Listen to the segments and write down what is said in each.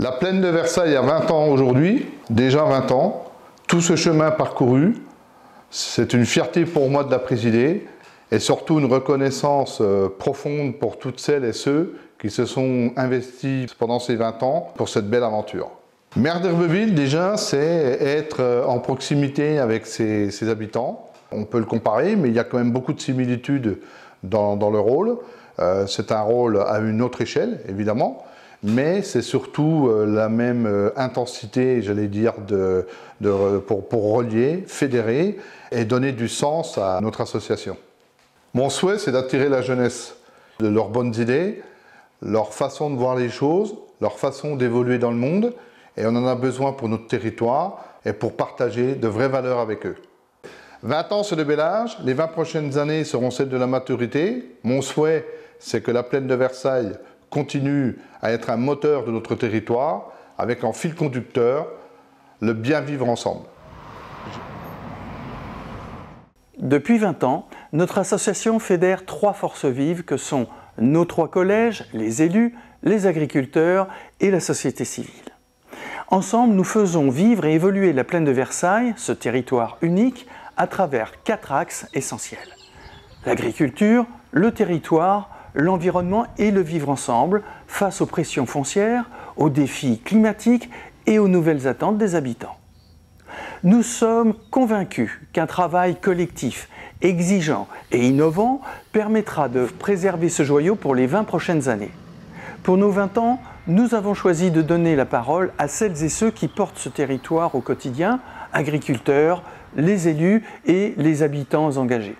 La plaine de Versailles a 20 ans aujourd'hui, déjà 20 ans. Tout ce chemin parcouru, c'est une fierté pour moi de la présider et surtout une reconnaissance profonde pour toutes celles et ceux qui se sont investis pendant ces 20 ans pour cette belle aventure. Maire d'Herbeville, déjà, c'est être en proximité avec ses habitants. On peut le comparer, mais il y a quand même beaucoup de similitudes dans le rôle. C'est un rôle à une autre échelle, évidemment, mais c'est surtout la même intensité, j'allais dire, pour relier, fédérer et donner du sens à notre association. Mon souhait, c'est d'attirer la jeunesse de leurs bonnes idées, leur façon de voir les choses, leur façon d'évoluer dans le monde, et on en a besoin pour notre territoire et pour partager de vraies valeurs avec eux. 20 ans, c'est de bel âge. Les 20 prochaines années seront celles de la maturité. Mon souhait, c'est que la plaine de Versailles continue à être un moteur de notre territoire, avec en fil conducteur le bien vivre ensemble. Depuis 20 ans, notre association fédère 3 forces vives que sont nos 3 collèges, les élus, les agriculteurs et la société civile. Ensemble, nous faisons vivre et évoluer la plaine de Versailles, ce territoire unique, à travers 4 axes essentiels. L'agriculture, le territoire, l'environnement et le vivre ensemble face aux pressions foncières, aux défis climatiques et aux nouvelles attentes des habitants. Nous sommes convaincus qu'un travail collectif, exigeant et innovant permettra de préserver ce joyau pour les 20 prochaines années. Pour nos 20 ans, nous avons choisi de donner la parole à celles et ceux qui portent ce territoire au quotidien, agriculteurs, les élus et les habitants engagés.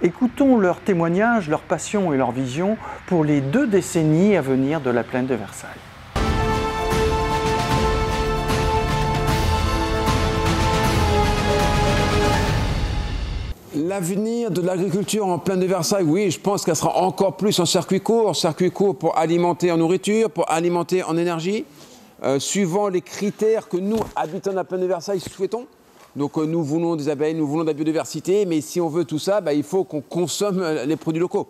Écoutons leurs témoignages, leur passion et leur vision pour les 2 décennies à venir de la plaine de Versailles. L'avenir de l'agriculture en plaine de Versailles, oui, je pense qu'elle sera encore plus en circuit court pour alimenter en nourriture, pour alimenter en énergie, suivant les critères que nous, habitants de la plaine de Versailles, souhaitons. Donc nous voulons des abeilles, nous voulons de la biodiversité, mais si on veut tout ça, il faut qu'on consomme les produits locaux.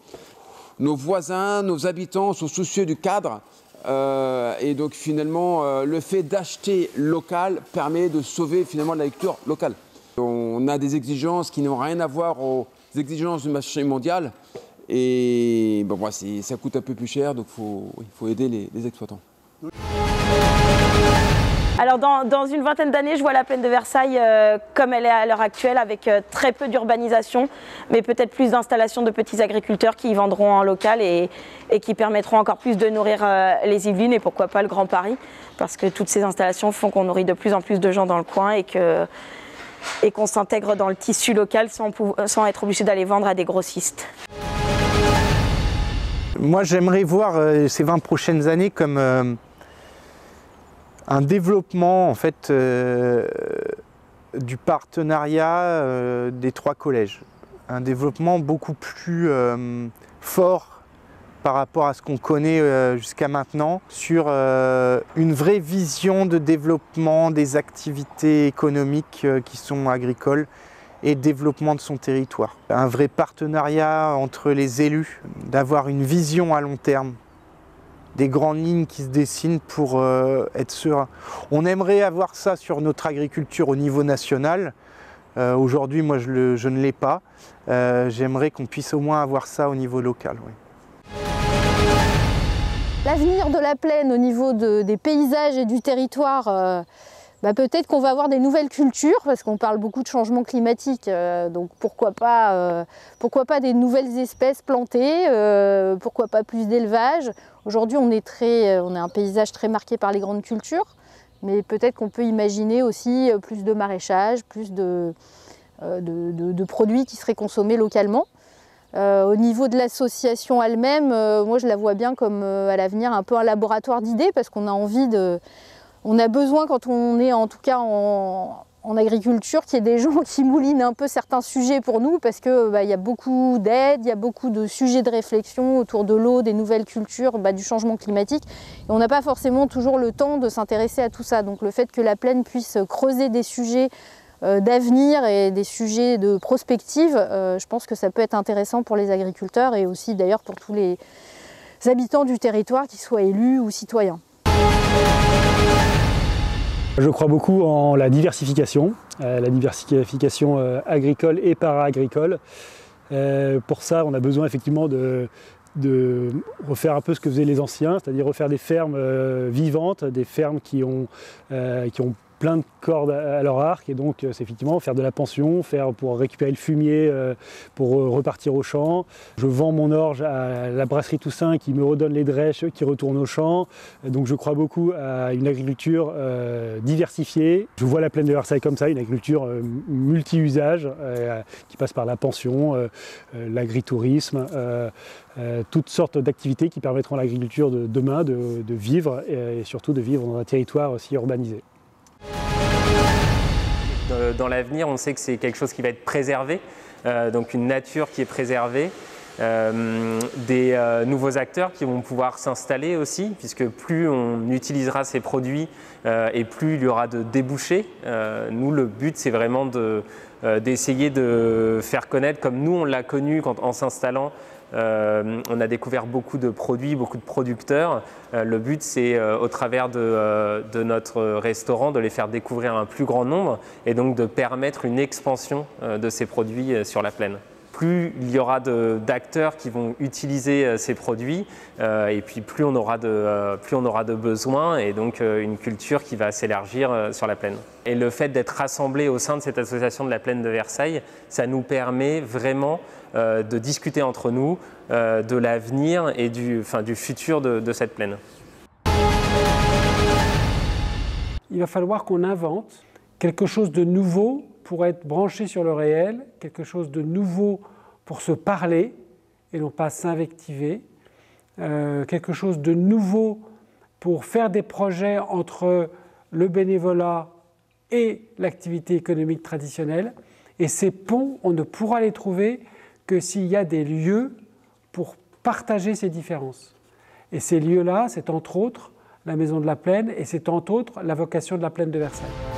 Nos voisins, nos habitants sont soucieux du cadre, et donc finalement, le fait d'acheter local permet de sauver finalement l'agriculture locale. On a des exigences qui n'ont rien à voir aux exigences du marché mondial, et bon, ça coûte un peu plus cher, donc il faut aider les exploitants. Alors dans une vingtaine d'années, je vois la plaine de Versailles comme elle est à l'heure actuelle, avec très peu d'urbanisation, mais peut-être plus d'installations de petits agriculteurs qui y vendront en local et qui permettront encore plus de nourrir les Yvelines et pourquoi pas le Grand Paris, parce que toutes ces installations font qu'on nourrit de plus en plus de gens dans le coin et qu'on s'intègre dans le tissu local sans être obligé d'aller vendre à des grossistes. Moi, j'aimerais voir ces 20 prochaines années comme un développement en fait, du partenariat des 3 collèges. Un développement beaucoup plus fort par rapport à ce qu'on connaît jusqu'à maintenant, sur une vraie vision de développement des activités économiques qui sont agricoles et développement de son territoire. Un vrai partenariat entre les élus, d'avoir une vision à long terme, des grandes lignes qui se dessinent pour être serein. On aimerait avoir ça sur notre agriculture au niveau national. Aujourd'hui, moi, je ne l'ai pas. J'aimerais qu'on puisse au moins avoir ça au niveau local. Oui. L'avenir de la plaine au niveau des paysages et du territoire, peut-être qu'on va avoir des nouvelles cultures, parce qu'on parle beaucoup de changement climatique, donc pourquoi pas des nouvelles espèces plantées, pourquoi pas plus d'élevage. Aujourd'hui, on est un paysage très marqué par les grandes cultures, mais peut-être qu'on peut imaginer aussi plus de maraîchage, plus de produits qui seraient consommés localement. Au niveau de l'association elle-même, moi je la vois bien comme à l'avenir un peu un laboratoire d'idées, parce qu'on a besoin, quand on est en tout cas en agriculture, qu'il y ait des gens qui moulinent un peu certains sujets pour nous, parce qu'il y a beaucoup d'aides, il y a beaucoup de sujets de réflexion autour de l'eau, des nouvelles cultures, du changement climatique. Et on n'a pas forcément toujours le temps de s'intéresser à tout ça. Donc le fait que la plaine puisse creuser des sujets d'avenir et des sujets de prospective, je pense que ça peut être intéressant pour les agriculteurs et aussi d'ailleurs pour tous les habitants du territoire, qu'ils soient élus ou citoyens. Je crois beaucoup en la diversification agricole et para-agricole. Pour ça, on a besoin effectivement de refaire un peu ce que faisaient les anciens, c'est-à-dire refaire des fermes vivantes, des fermes qui ont plein de cordes à leur arc, et donc c'est effectivement faire de la pension, pour récupérer le fumier, pour repartir au champ. Je vends mon orge à la brasserie Toussaint qui me redonne les drèches qui retournent au champ. Donc je crois beaucoup à une agriculture diversifiée. Je vois la plaine de Versailles comme ça, une agriculture multi-usage qui passe par la pension, l'agritourisme, toutes sortes d'activités qui permettront à l'agriculture de demain de vivre et surtout de vivre dans un territoire aussi urbanisé. Dans l'avenir, on sait que c'est quelque chose qui va être préservé, donc une nature qui est préservée, des nouveaux acteurs qui vont pouvoir s'installer aussi, puisque plus on utilisera ces produits et plus il y aura de débouchés. Nous, le but, c'est vraiment d'essayer de faire connaître, comme nous on l'a connu en s'installant. On a découvert beaucoup de produits, beaucoup de producteurs. Le but, c'est au travers de notre restaurant de les faire découvrir à un plus grand nombre et donc de permettre une expansion de ces produits sur la plaine. Plus il y aura d'acteurs qui vont utiliser ces produits et puis plus on aura de besoins et donc une culture qui va s'élargir sur la plaine. Et le fait d'être rassemblés au sein de cette association de la plaine de Versailles, ça nous permet vraiment de discuter entre nous de l'avenir et du futur de cette plaine. Il va falloir qu'on invente quelque chose de nouveau pour être branché sur le réel, quelque chose de nouveau pour se parler et non pas s'invectiver, quelque chose de nouveau pour faire des projets entre le bénévolat et l'activité économique traditionnelle. Et ces ponts, on ne pourra les trouver que s'il y a des lieux pour partager ces différences. Et ces lieux-là, c'est entre autres la Maison de la Plaine et c'est entre autres la vocation de la Plaine de Versailles.